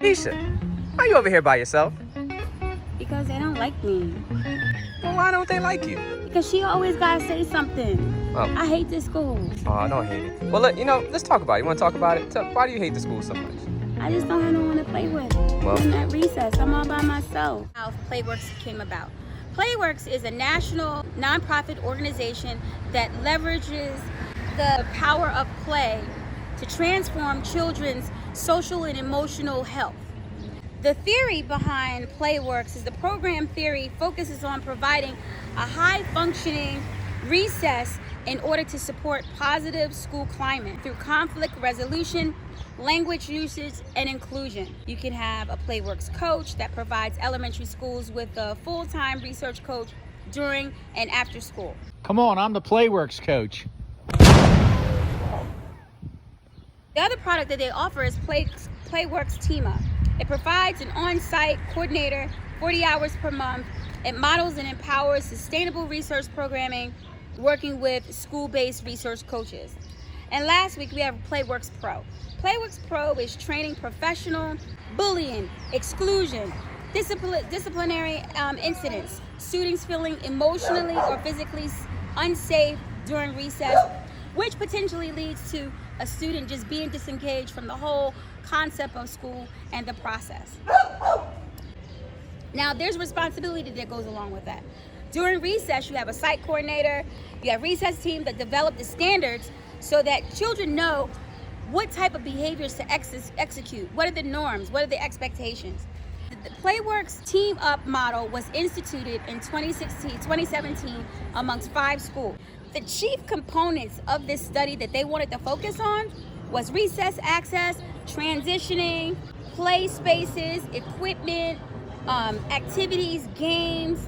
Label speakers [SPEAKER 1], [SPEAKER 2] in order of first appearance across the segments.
[SPEAKER 1] Keisha, why you over here by yourself?
[SPEAKER 2] Because they don't like me.
[SPEAKER 1] Well, why don't they like you?
[SPEAKER 2] Because she always gotta say something.
[SPEAKER 1] Oh.
[SPEAKER 2] I hate this school.
[SPEAKER 1] Oh, I don't hate it. Well, look, let's talk about it. You want to talk about it? Why do you hate the school so much?
[SPEAKER 2] I just don't have no one to play with.
[SPEAKER 1] Well,
[SPEAKER 2] I'm at recess. I'm all by myself. How Playworks came about. Playworks is a national nonprofit organization that leverages the power of play to transform children's social and emotional health. The theory behind Playworks is the program theory focuses on providing a high-functioning recess in order to support positive school climate through conflict resolution, language usage, and inclusion. You can have a Playworks coach that provides elementary schools with a full-time research coach during and after school.
[SPEAKER 3] Come on, I'm the Playworks coach.
[SPEAKER 2] The other product that they offer is Playworks Team Up. It provides an on-site coordinator 40 hours per month. It models and empowers sustainable research programming, working with school-based research coaches. And last week we have Playworks Pro. Playworks Pro is training professional bullying, exclusion, disciplinary incidents, students feeling emotionally or physically unsafe during recess, which potentially leads to a student just being disengaged from the whole concept of school and the process. Now, there's responsibility that goes along with that. During recess, you have a site coordinator, you have recess team that develop the standards so that children know what type of behaviors to execute, what are the norms, what are the expectations. The Playworks Team Up model was instituted in 2017 amongst 5 schools. The chief components of this study that they wanted to focus on was recess access, transitioning, play spaces, equipment, activities, games,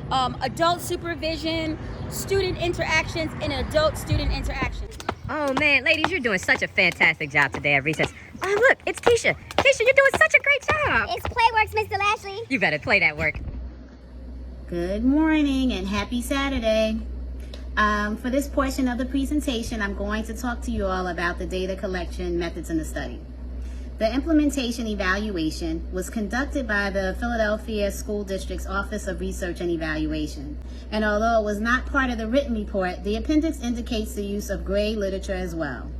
[SPEAKER 2] adult supervision, student interactions, and adult-student interactions.
[SPEAKER 4] Oh man, ladies, you're doing such a fantastic job today at recess. Oh look, it's Keisha. Keisha, you're doing such a great job.
[SPEAKER 5] It's Playworks, Mr. Lashley.
[SPEAKER 4] You better play that work.
[SPEAKER 6] Good morning and happy Saturday. For this portion of the presentation, I'm going to talk to you all about the data collection methods in the study. The implementation evaluation was conducted by the Philadelphia School District's Office of Research and Evaluation. And although it was not part of the written report, the appendix indicates the use of gray literature as well.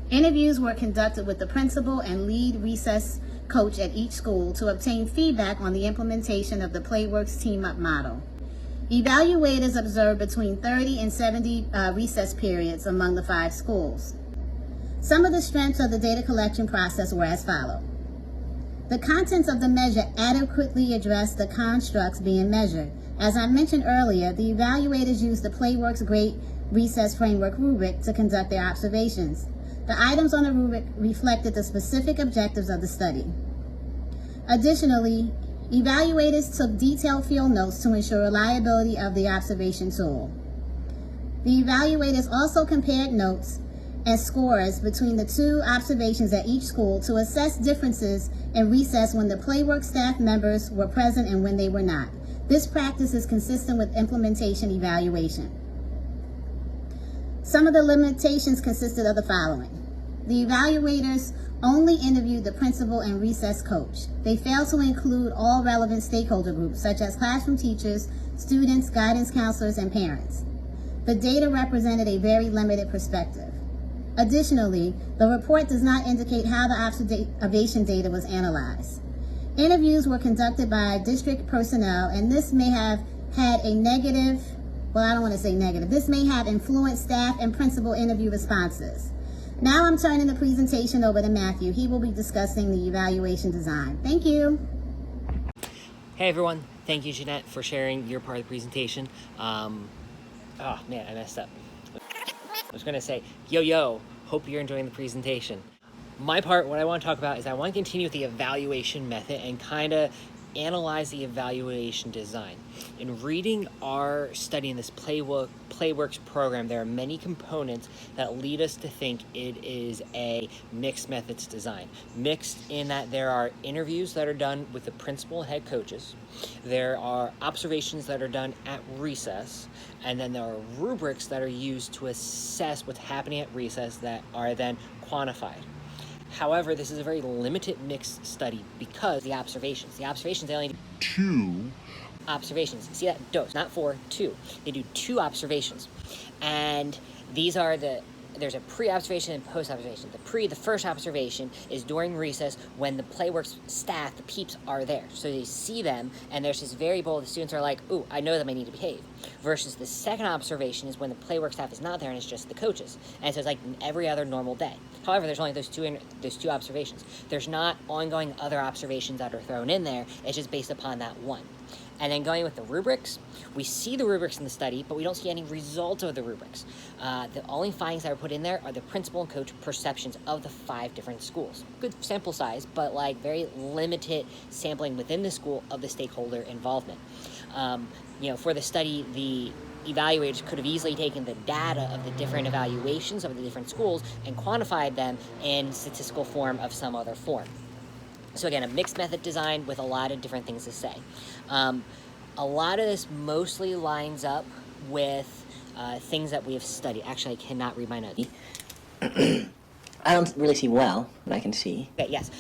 [SPEAKER 6] Interviews were conducted with the principal and lead recess coach at each school to obtain feedback on the implementation of the Playworks Team Up model. Evaluators observed between 30 and 70 recess periods among the 5 schools. Some of the strengths of the data collection process were as follows. The contents of the measure adequately address the constructs being measured. As I mentioned earlier, the evaluators used the Playworks Great Recess Framework rubric to conduct their observations. The items on the rubric reflected the specific objectives of the study. Additionally, evaluators took detailed field notes to ensure reliability of the observation tool. The evaluators also compared notes and scores between the 2 observations at each school to assess differences in recess when the Playworks staff members were present and when they were not. This practice is consistent with implementation evaluation. Some of the limitations consisted of the following. The evaluators only interviewed the principal and recess coach. They failed to include all relevant stakeholder groups, such as classroom teachers, students, guidance counselors, and parents. The data represented a very limited perspective. Additionally, the report does not indicate how the observation data was analyzed. Interviews were conducted by district personnel, and this may have had a negative, well, I don't want to say negative, this may have influenced staff and principal interview responses. Now I'm turning the presentation over to Matthew. He will be discussing the evaluation design. Thank you.
[SPEAKER 7] Hey everyone, thank you Jeanette for sharing your part of the presentation. Oh man, I messed up. I was gonna say, yo, hope you're enjoying the presentation. My part, what I want to talk about is I want to continue with the evaluation method and kind of analyze the evaluation design. In reading our study in this Playworks program, there are many components that lead us to think it is a mixed methods design. Mixed in that there are interviews that are done with the principal and head coaches, there are observations that are done at recess, and then there are rubrics that are used to assess what's happening at recess that are then quantified. However, this is a very limited mixed study because the observations, they only do
[SPEAKER 5] 2
[SPEAKER 7] observations. See that? Dose, not 4, 2. They do 2 observations. And these are there's a pre-observation and post-observation. The first observation is during recess when the Playworks staff, the peeps, are there. So they see them, and there's this variable, the students are like, ooh, I know them, I need to behave. Versus the second observation is when the Playworks staff is not there and it's just the coaches. And so it's like every other normal day. However, there's only those two observations. There's not ongoing other observations that are thrown in there. It's just based upon that one. And then going with the rubrics, we see the rubrics in the study, but we don't see any results of the rubrics. The only findings that are put in there are the principal and coach perceptions of the 5 different schools. Good sample size, but like very limited sampling within the school of the stakeholder involvement. For the study, the evaluators could have easily taken the data of the different evaluations of the different schools and quantified them in statistical form of some other form. So again, a mixed method design with a lot of different things to say. A lot of this mostly lines up with things that we have studied. Actually, I cannot read my notes.
[SPEAKER 8] I don't really see well, but I can see.
[SPEAKER 7] Okay, yes.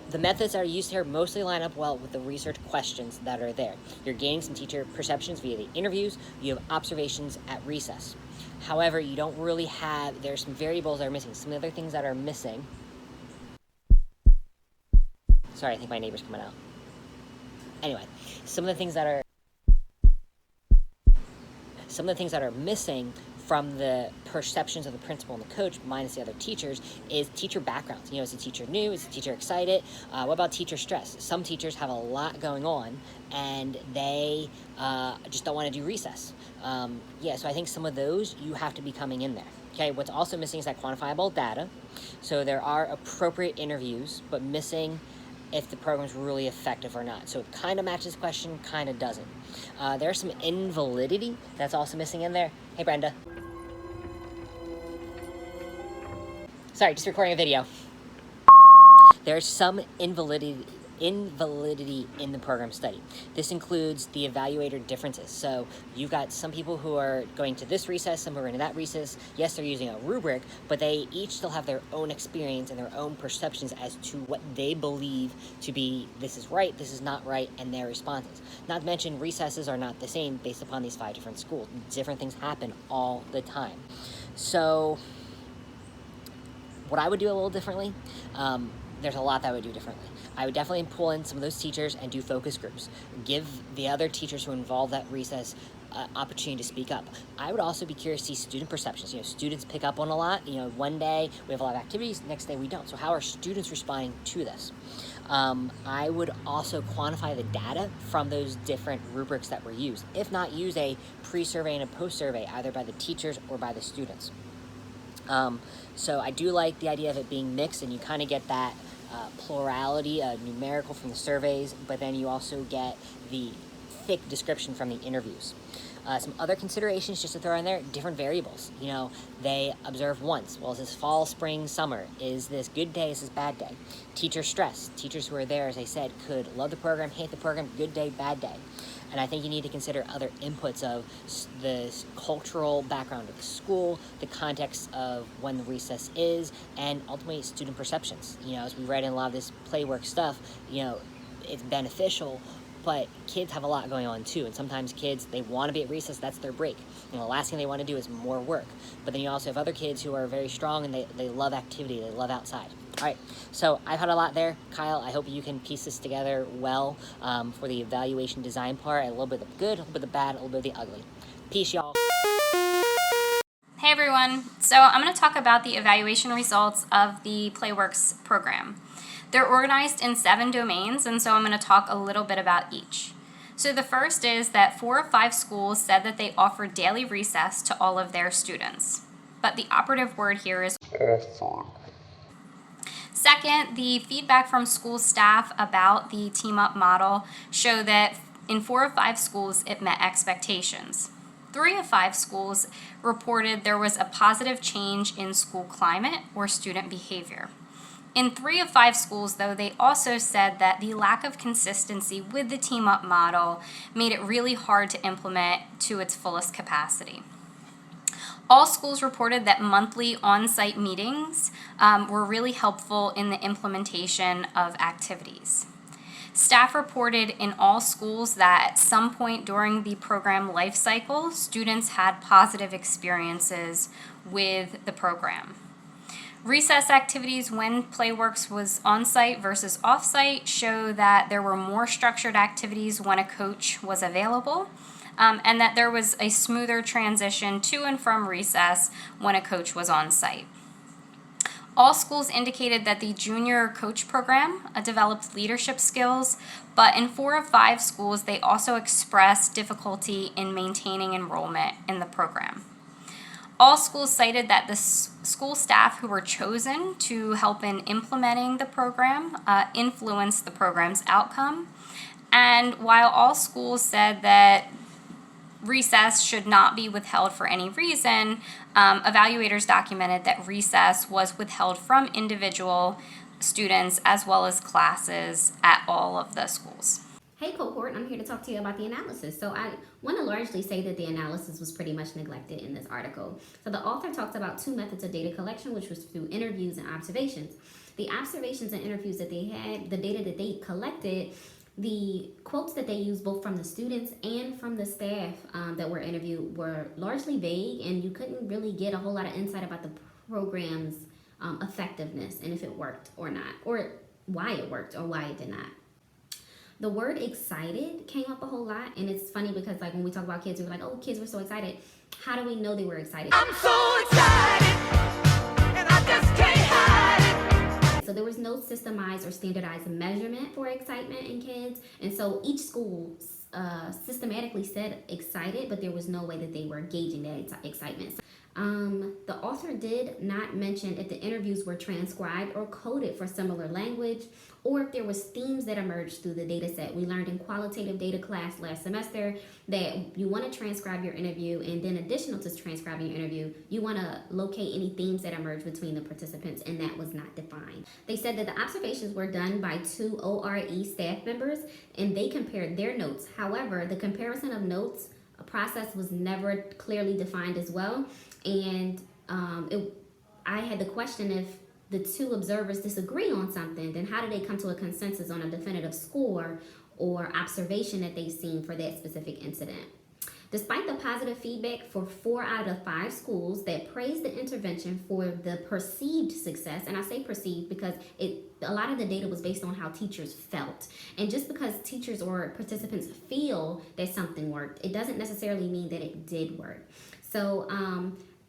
[SPEAKER 7] The methods that are used here mostly line up well with the research questions that are there. You're gaining some teacher perceptions via the interviews. You have observations at recess. However, you don't really have, there's some variables that are missing. Some other things that are missing. Sorry, I think my neighbor's coming out. Anyway, some of the things that are missing from the perceptions of the principal and the coach, minus the other teachers, is teacher backgrounds. Is the teacher new? Is the teacher excited? What about teacher stress? Some teachers have a lot going on, and they just don't want to do recess. So I think some of those, you have to be coming in there. Okay, what's also missing is that quantifiable data. So there are appropriate interviews, but missing if the program's really effective or not. So it kind of matches the question, kind of doesn't. There's some invalidity that's also missing in there. Hey, Brenda. Sorry, just recording a video. There's some invalidity in the program study. This includes the evaluator differences. So you've got some people who are going to this recess, some who are going to that recess. Yes, they're using a rubric, but they each still have their own experience and their own perceptions as to what they believe to be this is right, this is not right, and their responses. Not to mention recesses are not the same based upon these 5 different schools. Different things happen all the time. So what I would do a little differently, there's a lot that I would do differently. I would definitely pull in some of those teachers and do focus groups. Give the other teachers who involve that recess opportunity to speak up. I would also be curious to see student perceptions. Students pick up on a lot. One day we have a lot of activities, next day we don't. So how are students responding to this? I would also quantify the data from those different rubrics that were used. If not, use a pre-survey and a post-survey, either by the teachers or by the students. So I do like the idea of it being mixed, and you kind of get that plurality, numerical from the surveys, but then you also get the thick description from the interviews. Some other considerations just to throw in there, different variables. They observe once. Well, is this fall, spring, summer? Is this good day? Is this bad day? Teacher stress. Teachers who are there, as I said, could love the program, hate the program, good day, bad day. And I think you need to consider other inputs of the cultural background of the school, the context of when the recess is, and ultimately student perceptions. As we read in a lot of this Playwork stuff, it's beneficial, but kids have a lot going on too. And sometimes kids, they want to be at recess, that's their break. The last thing they want to do is more work. But then you also have other kids who are very strong and they love activity, they love outside. All right, so I've had a lot there. Kyle, I hope you can piece this together well for the evaluation design part. A little bit of the good, a little bit of the bad, a little bit of the ugly. Peace, y'all.
[SPEAKER 9] Hey everyone, so I'm going to talk about the evaluation results of the Playworks program. They're organized in 7 domains, and so I'm going to talk a little bit about each. So the first is that 4 of 5 schools said that they offer daily recess to all of their students. But the operative word here is offer. Second, the feedback from school staff about the team-up model show that in 4 of 5 schools it met expectations. 3 of 5 schools reported there was a positive change in school climate or student behavior. In 3 of 5 schools, though, they also said that the lack of consistency with the team-up model made it really hard to implement to its fullest capacity. All schools reported that monthly on-site meetings were really helpful in the implementation of activities. Staff reported in all schools that at some point during the program life cycle, students had positive experiences with the program. Recess activities when Playworks was on-site versus off-site show that there were more structured activities when a coach was available, and that there was a smoother transition to and from recess when a coach was on-site. All schools indicated that the junior coach program developed leadership skills, but in 4 of 5 schools, they also expressed difficulty in maintaining enrollment in the program. All schools cited that the school staff who were chosen to help in implementing the program influenced the program's outcome. And while all schools said that recess should not be withheld for any reason, evaluators documented that recess was withheld from individual students as well as classes at all of the schools.
[SPEAKER 5] Hey cohort, I'm here to talk to you about the analysis. So I want to largely say that the analysis was pretty much neglected in this article. So the author talked about 2 methods of data collection, which was through interviews and observations. The observations and interviews that they had, the data that they collected, the quotes that they used both from the students and from the staff that were interviewed were largely vague, and you couldn't really get a whole lot of insight about the program's effectiveness and if it worked or not, or why it worked or why it did not. The word excited came up a whole lot, and it's funny because like when we talk about kids, we're like, oh, kids were so excited. How do we know they were excited?
[SPEAKER 10] I'm so excited, and I just can't hide it.
[SPEAKER 5] So there was no systemized or standardized measurement for excitement in kids, and so each school systematically said excited, but there was no way that they were gauging that excitement. The author did not mention if the interviews were transcribed or coded for similar language, or if there was themes that emerged through the data set. We learned in qualitative data class last semester that you want to transcribe your interview, and then additional to transcribing your interview, you want to locate any themes that emerge between the participants, and that was not defined. They said that the observations were done by 2 ORE staff members, and they compared their notes. However, the comparison of notes process was never clearly defined as well, and I had the question, if the 2 observers disagree on something, then how do they come to a consensus on a definitive score or observation that they've seen for that specific incident? Despite the positive feedback for 4 out of 5 schools that praised the intervention for the perceived success, and I say perceived because a lot of the data was based on how teachers felt. And just because teachers or participants feel that something worked, it doesn't necessarily mean that it did work. So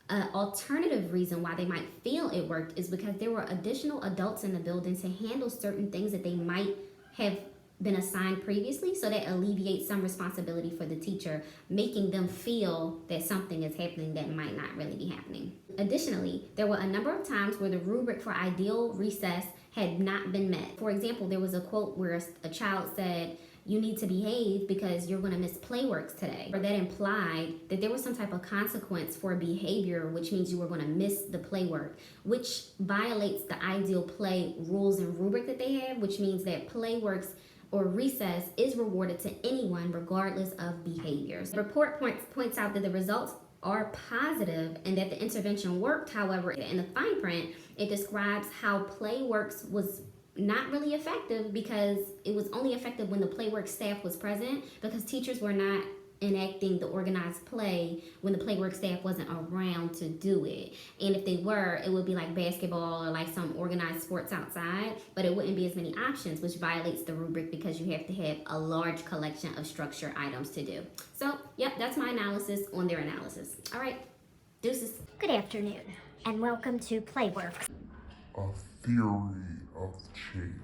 [SPEAKER 5] an alternative reason why they might feel it worked is because there were additional adults in the building to handle certain things that they might have been assigned previously, so that alleviates some responsibility for the teacher, making them feel that something is happening that might not really be happening. Additionally, there were a number of times where the rubric for ideal recess had not been met. For example, there was a quote where a child said, "You need to behave because you're going to miss Playworks today." Or that implied that there was some type of consequence for behavior, which means you were going to miss the playwork, which violates the ideal play rules and rubric that they have, which means that Playworks or recess is rewarded to anyone regardless of behaviors. The report points out that the results are positive and that the intervention worked. However, in the fine print, it describes how Playworks was not really effective because it was only effective when the Playworks staff was present, because teachers were not enacting the organized play when the Playworks staff wasn't around to do it. And if they were, it would be like basketball or like some organized sports outside, but it wouldn't be as many options, which violates the rubric because you have to have a large collection of structure items to do. So, yep, that's my analysis on their analysis. All right, deuces.
[SPEAKER 11] Good afternoon, and welcome to Playworks.
[SPEAKER 12] A theory of change.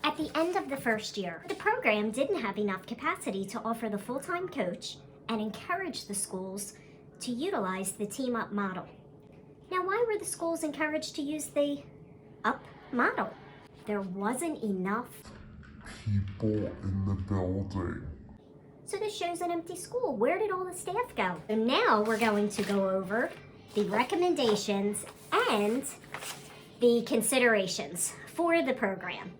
[SPEAKER 11] At the end of the first year, the program didn't have enough capacity to offer the full-time coach and encourage the schools to utilize the team-up model. Now, why were the schools encouraged to use the UP model? There wasn't enough
[SPEAKER 12] people in the building.
[SPEAKER 11] So this shows an empty school. Where did all the staff go? So now we're going to go over the recommendations and the considerations for the program.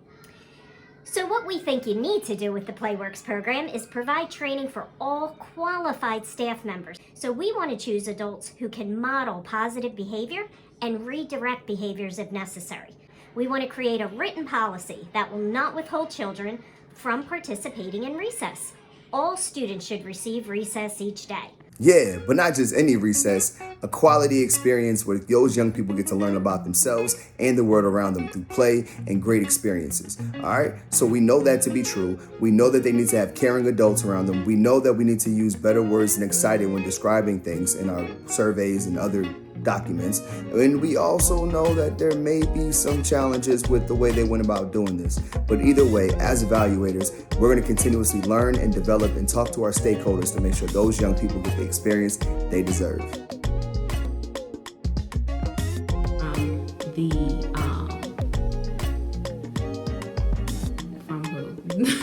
[SPEAKER 11] So what we think you need to do with the PlayWorks program is provide training for all qualified staff members. So we want to choose adults who can model positive behavior and redirect behaviors if necessary. We want to create a written policy that will not withhold children from participating in recess. All students should receive recess each day.
[SPEAKER 13] Yeah, but not just any recess, a quality experience where those young people get to learn about themselves and the world around them through play and great experiences. All right, so we know that to be true. We know that they need to have caring adults around them. We know that we need to use better words than excited when describing things in our surveys and other documents. And we also know that there may be some challenges with the way they went about doing this. But either way, as evaluators, we're going to continuously learn and develop and talk to our stakeholders to make sure those young people get the experience they deserve.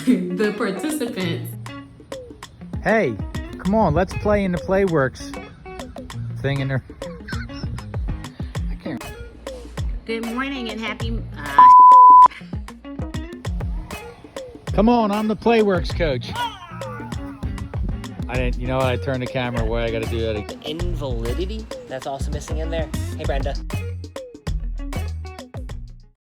[SPEAKER 14] The participants.
[SPEAKER 3] Hey, come on, let's play in the PlayWorks thing in there.
[SPEAKER 6] Good morning and happy...
[SPEAKER 3] Come on, I'm the PlayWorks coach. I didn't, you know what, I turned the camera away, I gotta do that again.
[SPEAKER 7] Invalidity, that's also missing in there. Hey, Brenda.